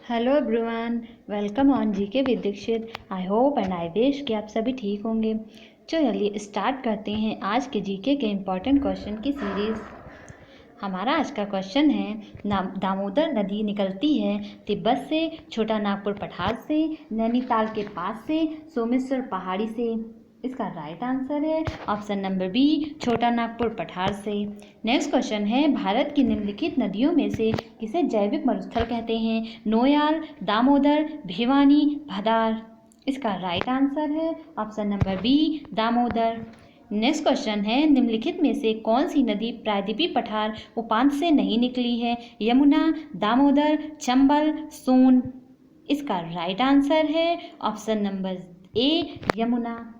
Hello everyone, welcome on GK with Dikshit. I hope and I wish कि आप सभी ठीक होंगे। चलिए स्टार्ट करते हैं आज के जीके के इम्पॉर्टेंट क्वेश्चन की सीरीज़। हमारा आज का क्वेश्चन है, दामोदर नदी निकलती है तिब्बत से, छोटा नागपुर पठार से, नैनीताल के पास से, सोमेश्वर पहाड़ी से। इसका राइट आंसर है ऑप्शन नंबर बी, छोटा नागपुर पठार से। नेक्स्ट क्वेश्चन है, भारत की निम्नलिखित नदियों में से किसे जैविक मरुस्थल कहते हैं? नोयाल, दामोदर, भिवानी, भदार। इसका राइट आंसर है option number B, Damodar. Next question है, निम्नलिखित में से कौन सी नदी प्रायद्वीपीय पठार उपांत से नहीं निकली है? यमुना, दामोदर, चंबल, सोन। इसका राइट आंसर है ऑप्शन नंबर ए, यमुना।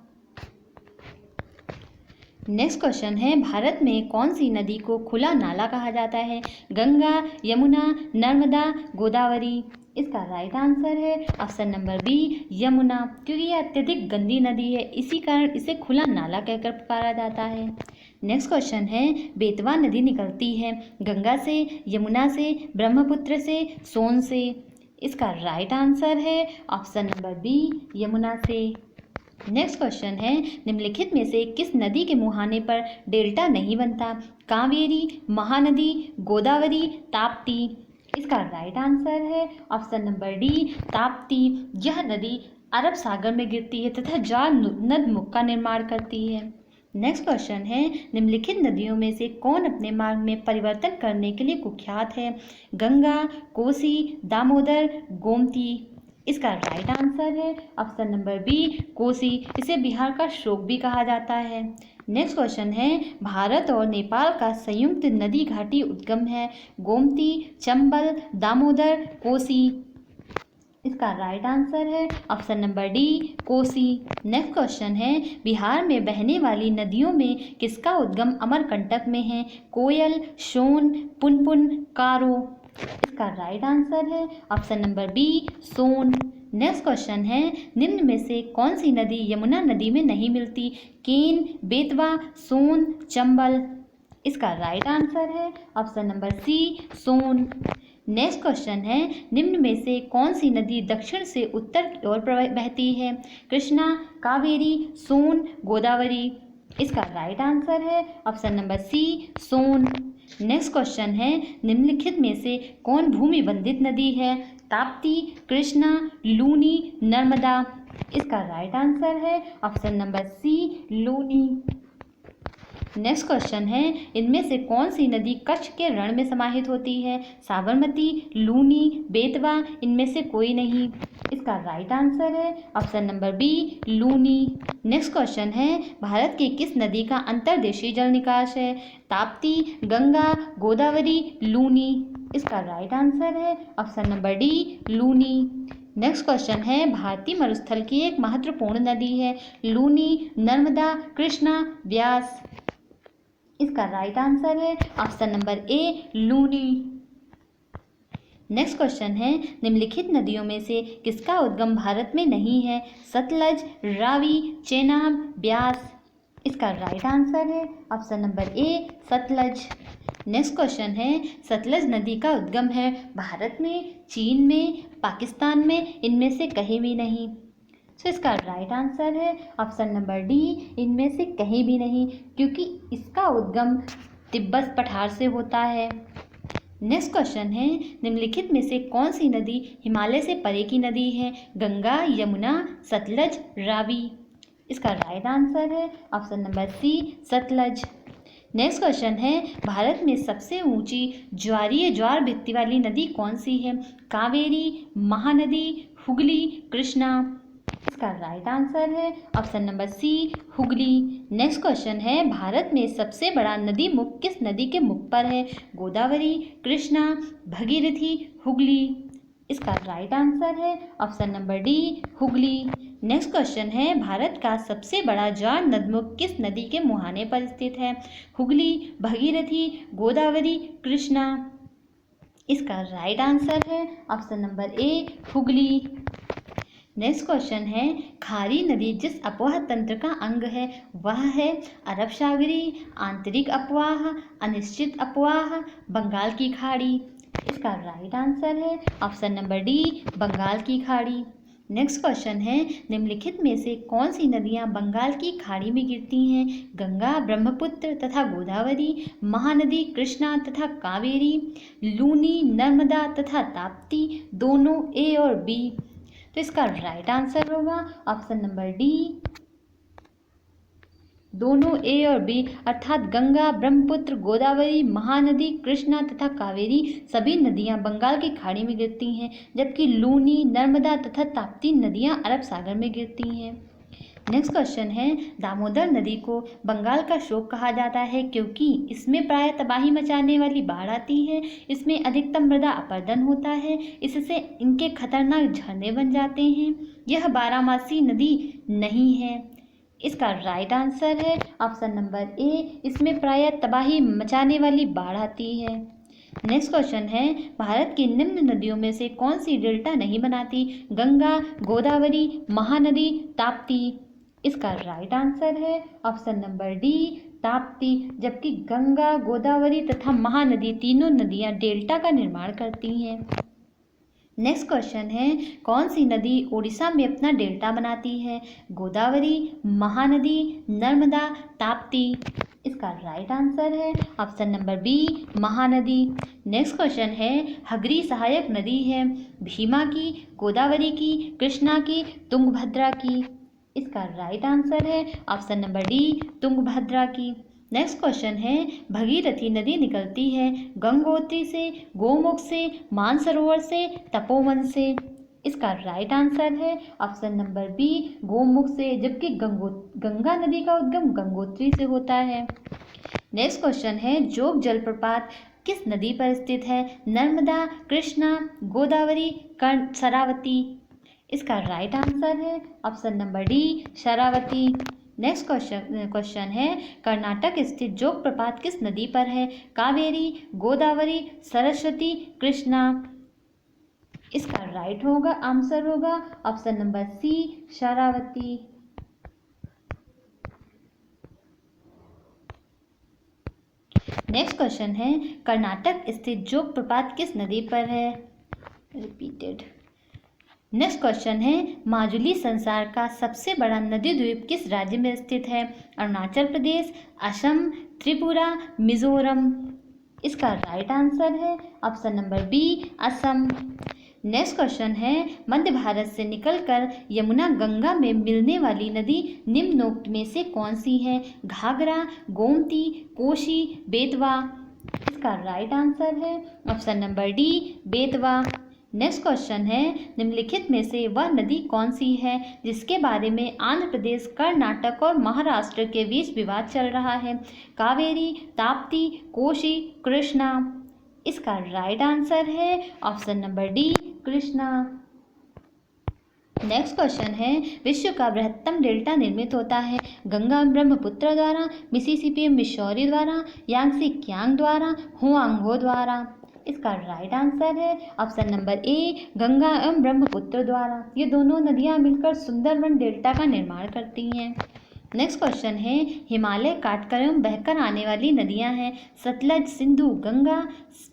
नेक्स्ट क्वेश्चन है, भारत में कौन सी नदी को खुला नाला कहा जाता है? गंगा, यमुना, नर्मदा, गोदावरी। इसका राइट आंसर है ऑप्शन नंबर बी, यमुना, क्योंकि यह अत्यधिक गंदी नदी है, इसी कारण इसे खुला नाला कहकर पुकारा जाता है। नेक्स्ट क्वेश्चन है, बेतवा नदी निकलती है गंगा से, यमुना से, ब्रह्मपुत्र से, सोन से। इसका राइट आंसर है ऑप्शन नंबर बी, यमुना से। नेक्स्ट क्वेश्चन है, निम्नलिखित में से किस नदी के मुहाने पर डेल्टा नहीं बनता? कावेरी, महानदी, गोदावरी, ताप्ती। इसका राइट आंसर है ऑप्शन नंबर डी, ताप्ती। यह नदी अरब सागर में गिरती है तथा जाल नदमुख का निर्माण करती है। नेक्स्ट क्वेश्चन है, निम्नलिखित नदियों में से कौन अपने मार्ग में परिवर्तन करने के लिए कुख्यात है? गंगा, कोसी, दामोदर, गोमती। इसका राइट आंसर है ऑप्शन नंबर बी, कोसी। इसे बिहार का शोक भी कहा जाता है। नेक्स्ट क्वेश्चन है, भारत और नेपाल का संयुक्त नदी घाटी उद्गम है? गोमती, चंबल, दामोदर, कोसी। इसका राइट आंसर है option number D, Kosi. Next question है, बिहार में बहने वाली नदियों में किसका उद्गम अमरकंटक में है? कोयल, सोन, पुनपुन, कारो। इसका राइट आंसर है ऑप्शन नंबर बी, सोन। नेक्स्ट क्वेश्चन है, निम्न में से कौन सी नदी यमुना नदी में नहीं मिलती? केन, बेतवा, सोन, चंबल। इसका राइट आंसर है ऑप्शन नंबर सी, सोन। नेक्स्ट क्वेश्चन है, निम्न में से कौन सी नदी दक्षिण से उत्तर की ओर बहती है? कृष्णा, कावेरी, सोन, गोदावरी। इसका राइट आंसर है ऑप्शन नंबर सी, सोन। नेक्स्ट क्वेश्चन है, निम्नलिखित में से कौन भूमि बंधित नदी है? ताप्ती, कृष्णा, लूनी, नर्मदा। इसका राइट आंसर है option number C, Luni. Next question है, इनमें से कौन सी नदी कच्छ के रण में समाहित होती है? साबरमती, लूनी, बेतवा, इनमें से कोई नहीं। इसका राइट आंसर है option number B, Luni. Next question है, भारत की किस नदी का अंतर्देशीय जल निकास है? ताप्ती, गंगा, गोदावरी, लूनी। इसका राइट आंसर है option number D, Luni. Next question है, भारतीय मरुस्थल की एक महत्वपूर्ण नदी है? लूनी, नर्मदा, कृष्णा, व्यास। इसका राइट आंसर है option number A, Luni. Next question है, निम्नलिखित नदियों में से किसका उद्गम भारत में नहीं है? सतलज, रावी, चेनाब, ब्यास। इसका राइट आंसर है ऑप्शन नंबर ए, सतलज। नेक्स्ट क्वेश्चन है, सतलज नदी का उद्गम है भारत में, चीन में, पाकिस्तान में, इनमें से कहीं भी नहीं। तो इसका राइट आंसर है ऑप्शन नंबर डी, इनमें से कहीं भी नहीं, क्योंकि इसका उद्गम तिब्बत पठार से होता है। नेक्स्ट क्वेश्चन है, निम्नलिखित में से कौन सी नदी हिमालय से परे की नदी है? गंगा, यमुना, सतलज, रावी। इसका राइट आंसर है option number C, Sutlej. Next question है, भारत में सबसे ऊंची ज्वारीय ज्वार भित्ति वाली नदी कौन सी है? कावेरी, महानदी, हुगली, कृष्णा। इसका राइट आंसर है option number C, Hooghly. Next question है, भारत में सबसे बड़ा नदी मुख किस नदी के मुख पर है? गोदावरी, कृष्णा, भगीरथी, हुगली। इसका राइट आंसर है option number D, Hooghly. Next question है, भारत का सबसे बड़ा ज्वार नदमुख किस नदी के मुहाने पर स्थित है? हुगली, भगीरथी, गोदावरी, कृष्णा। इसका राइट आंसर है ऑप्शन नंबर ए, हुगली। नेक्स्ट क्वेश्चन है, खारी नदी जिस अपवाह तंत्र का अंग है वह है? अरब सागरी, आंतरिक अपवाह, अनिश्चित अपवाह, बंगाल की खाड़ी। इसका राइट आंसर है ऑप्शन नंबर डी, बंगाल की खाड़ी। नेक्स्ट क्वेश्चन है, निम्नलिखित में से कौन सी नदियां बंगाल की खाड़ी में गिरती हैं? गंगा, ब्रह्मपुत्र तथा गोदावरी, महानदी कृष्णा तथा कावेरी, लूनी, नर्मदा तथा ताप्ती, दोनों ए और बी। तो इसका राइट आंसर होगा ऑप्शन नंबर डी, दोनों ए और बी, अर्थात गंगा, ब्रह्मपुत्र, गोदावरी, महानदी कृष्णा तथा कावेरी सभी नदियां बंगाल की खाड़ी में गिरती हैं, जबकि लूनी, नर्मदा तथा ताप्ती नदियां अरब सागर में गिरती हैं। नेक्स्ट क्वेश्चन है, दामोदर नदी को बंगाल का शोक कहा जाता है क्योंकि इसमें प्राय तबाही मचाने वाली बाढ़ आती है, इसमें अधिकतम मृदा अपरदन होता है, इससे इनके खतरनाक झरने बन जाते हैं, यह बारहमासी नदी नहीं है। इसका राइट आंसर है ऑप्शन नंबर ए, इसमें प्रायः तबाही मचाने वाली बाढ़ आती है। नेक्स्ट क्वेश्चन है, भारत की निम्न नदियों में से कौन सी डेल्टा नहीं बनाती? गंगा, गोदावरी, महानदी, ताप्ती। इसका राइट आंसर है ऑप्शन नंबर डी, ताप्ती, जबकि गंगा, गोदावरी तथा महानदी तीनों नदियां डेल्टा का निर्माण करती हैं। नेक्स्ट क्वेश्चन है, कौन सी नदी उड़ीसा में अपना डेल्टा बनाती है? गोदावरी, महानदी, नर्मदा, ताप्ती। इसका राइट आंसर है option number B, Mahanadi. Next question है, हगरी सहायक नदी है भीमा की, गोदावरी की, कृष्णा की, तुंगभद्रा की। इसका राइट आंसर है ऑप्शन नंबर डी, तुंगभद्रा की। नेक्स्ट क्वेश्चन है, भगीरथी नदी निकलती है गंगोत्री से, गोमुख से, मानसरोवर से, तपोवन से। इसका राइट आंसर है ऑप्शन नंबर बी, गोमुख से, जबकि गंगा नदी का उद्गम गंगोत्री से होता है। नेक्स्ट क्वेश्चन है, जोग जलप्रपात किस नदी पर स्थित है? नर्मदा, कृष्णा, गोदावरी, शरावती। इसका राइट आंसर है option number D, Sharavati. Next question है, कर्नाटक स्थित जोग प्रपात किस नदी पर है? कावेरी, गोदावरी, सरस्वती, कृष्णा। इसका राइट होगा आंसर होगा option number C, Sharavathi. Next question है, कर्नाटक स्थित जोग प्रपात किस नदी पर है? रिपीटेड। नेक्स्ट क्वेश्चन है, माजुली संसार का सबसे बड़ा नदी द्वीप किस राज्य में स्थित है? अरुणाचल प्रदेश, असम, त्रिपुरा, मिजोरम। इसका राइट आंसर है option number B, Assam. Next question है, मध्य भारत से निकलकर यमुना गंगा में मिलने वाली नदी निम्नोक्त में से कौन सी है? घाघरा, गोमती, कोशी, बेतवा। इसका राइट आंसर है option number D, Betwa. Next question है, निम्नलिखित में से वह नदी कौन सी है जिसके बारे में आंध्र प्रदेश, कर्नाटक और महाराष्ट्र के बीच विवाद चल रहा है? कावेरी, ताप्ती, कोशी, कृष्णा। इसका राइट आंसर है option number D, Krishna. Next question है, विश्व का बृहत्तम डेल्टा निर्मित होता है गंगा ब्रह्मपुत्र द्वारा, मिसिसिपी मिसौरी द्वारा, यांगसी कियांग द्वारा, हुआंगहो द्वारा। इसका राइट आंसर है ऑप्शन नंबर ए, गंगा एवं ब्रह्मपुत्र द्वारा। ये दोनों नदियां मिलकर सुंदरबन डेल्टा का निर्माण करती हैं। नेक्स्ट क्वेश्चन है, हिमालय काटकर एवं बहकर आने वाली नदियां हैं सतलज, सिंधु, गंगा,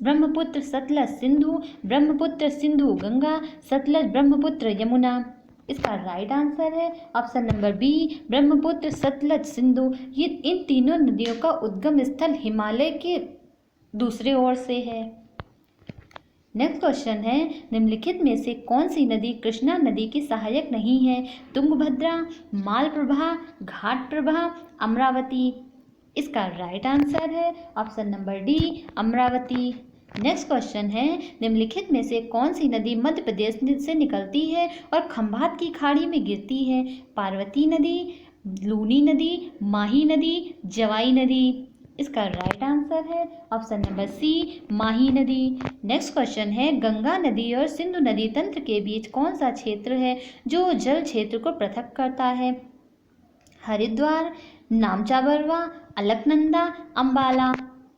ब्रह्मपुत्र, सतलज, सिंधु, ब्रह्मपुत्र, सिंधु, गंगा, सतलज, ब्रह्मपुत्र, यमुना। इसका राइट आंसर है option number B, Brahmaputra, Sutlej, Sindhu. ये इन तीनों नदियों का उद्गम स्थल हिमालय के दूसरे ओर से है। नेक्स्ट क्वेश्चन है, निम्नलिखित में से कौन सी नदी कृष्णा नदी की सहायक नहीं है? तुंगभद्रा, मालप्रभा, घाटप्रभा, अमरावती। इसका राइट आंसर है option number D, Amravati. Next question है, निम्नलिखित में से कौन सी नदी मध्य प्रदेश से निकलती है और खंभात की खाड़ी में गिरती है? पार्वती नदी, लूनी नदी, माही नदी, जवाई नदी। इसका राइट आंसर है ऑप्शन नंबर सी, माही नदी। नेक्स्ट क्वेश्चन है, गंगा नदी और सिंधु नदी तंत्र के बीच कौन सा क्षेत्र है जो जल क्षेत्र को पृथक करता है? हरिद्वार, नामचाबरवा, अलकनंदा, अंबाला।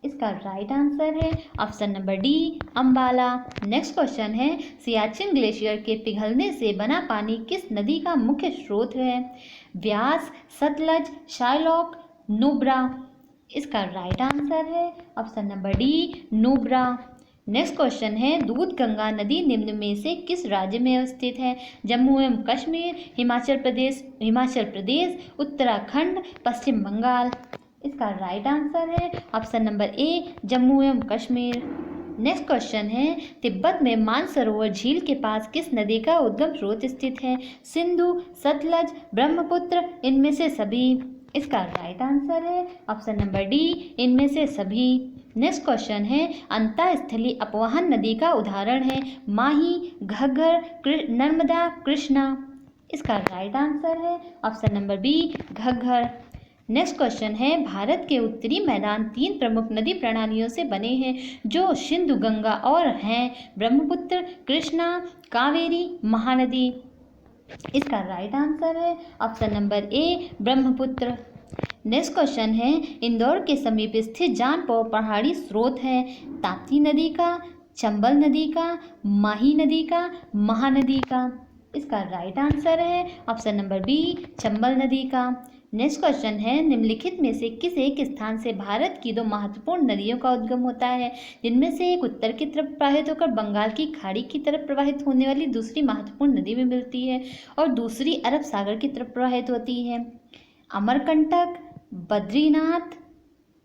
इसका राइट आंसर है option number D, Ambala. Next question है, सियाचिन ग्लेशियर के पिघलने से बना पानी किस नदी का मुख्य स्रोत है? व्यास, सतलज, शायलॉक, नुब्रा। इसका राइट आंसर है option number D, Nubra. Next question है दूधगंगा नदी निम्न में से किस राज्य में अवस्थित है? जम्मू एवं कश्मीर, हिमाचल प्रदेश, उत्तराखंड, पश्चिम बंगाल। इसका राइट आंसर है ऑप्शन नंबर ए जम्मू एवं कश्मीर। नेक्स्ट क्वेश्चन है तिब्बत में मानसरोवर झील के पास किस नदी का उद्गम स्रोत स्थित है? सिंधु, सतलज, ब्रह्मपुत्र, इनमें से सभी। इसका राइट आंसर है ऑप्शन नंबर डी इनमें से सभी। नेक्स्ट क्वेश्चन है अंतःस्थलीय अपवहन नदी का उदाहरण है? माही, घग्गर, नर्मदा, कृष्णा। इसका राइट आंसर है option number B Ghaggar. Next question है भारत के उत्तरी मैदान 3 प्रमुख नदी प्रणालियों से बने हैं जो सिंधु, गंगा और हैं ब्रह्मपुत्र, कृष्णा, कावेरी, महानदी। इसका राइट आंसर है ऑप्शन नंबर ए ब्रह्मपुत्र। नेक्स्ट क्वेश्चन है इंदौर के समीप स्थित जानपौर पहाड़ी स्रोत है? ताप्ती नदी का, चंबल नदी का, माही नदी का, महानदी का। इसका राइट आंसर है ऑप्शन नंबर बी चंबल नदी का। नेक्स्ट क्वेश्चन है निम्नलिखित में से किस एक स्थान से भारत की 2 महत्वपूर्ण नदियों का उद्गम होता है? जिनमें से एक उत्तर की तरफ प्रवाहित होकर बंगाल की खाड़ी की तरफ प्रवाहित होने वाली दूसरी महत्वपूर्ण नदी में मिलती है और दूसरी अरब सागर की तरफ प्रवाहित होती है। अमरकंटक, बद्रीनाथ,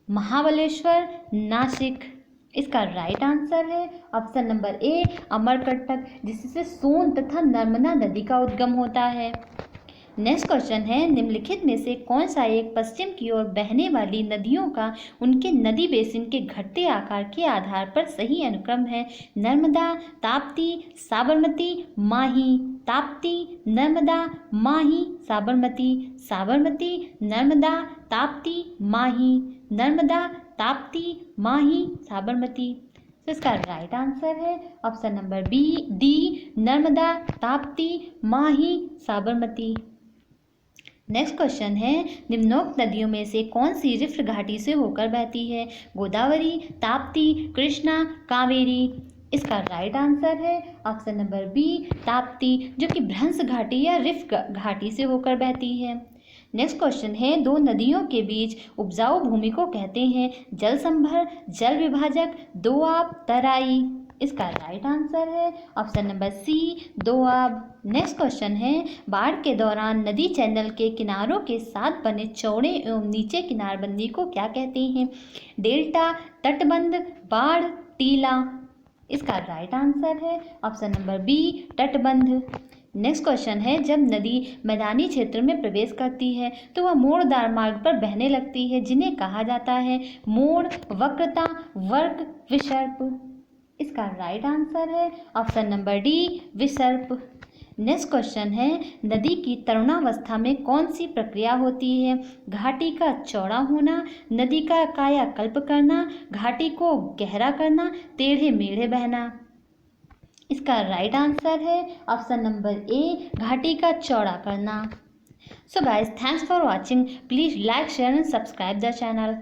महाबलेश्वर, नासिक। इसका राइट आंसर है ऑप्शन नंबर ए अमरकंटक, जिससे सोन तथा नर्मदा नदी का उद्गम होता है। नेक्स्ट क्वेश्चन है निम्नलिखित में से कौन सा एक पश्चिम की ओर बहने वाली नदियों का उनके नदी बेसिन के घटते आकार के आधार पर सही अनुक्रम है? नर्मदा, ताप्ती, साबरमती, माही। ताप्ती, नर्मदा, माही, साबरमती, साबरमती, नर्मदा, ताप्ती, माही, नर्मदा, ताप्ती, माही, साबरमती। तो इसका राइट आंसर है option number B D Narmada, Tapti, Mahi, Sabarmati. Next question है निम्नोक्त नदियों में से कौन सी रिफ्ट घाटी से होकर बहती है? गोदावरी, ताप्ती, कृष्णा, कावेरी। इसका राइट आंसर है ऑप्शन नंबर बी ताप्ती, जो कि भ्रंश घाटी या रिफ्ट घाटी से होकर बहती है। नेक्स्ट क्वेश्चन है 2 नदियों के बीच उपजाऊ भूमि को कहते हैं? जल संभर, जल विभाजक, दोआब, तराई। इसका राइट आंसर है option number C doab. Next question है बाढ़ के दौरान नदी चैनल के किनारों के साथ बने चौड़े एवं नीचे किनारबंदी को क्या कहते हैं? डेल्टा, तटबंध, बाढ़, टीला। इसका राइट आंसर है ऑप्शन नंबर बी तटबंध। नेक्स्ट क्वेश्चन है जब नदी मैदानी क्षेत्र में प्रवेश करती है तो वह मोड़दार मार्ग पर बहने लगती है, जिन्हें कहा जाता है मोड़, वक्रता, वर्ग, विसर्प। इसका राइट आंसर है ऑप्शन नंबर डी विसर्प। नेक्स्ट क्वेश्चन है नदी की तरुणावस्था में कौन सी प्रक्रिया होती है? घाटी का चौड़ा होना, नदी का कायाकल्प करना, घाटी को गहरा करना, टेढ़े मेढ़े बहना। इसका राइट आंसर है ऑप्शन नंबर ए घाटी का चौड़ा करना। So guys, thanks for watching. Please like, share and subscribe the channel.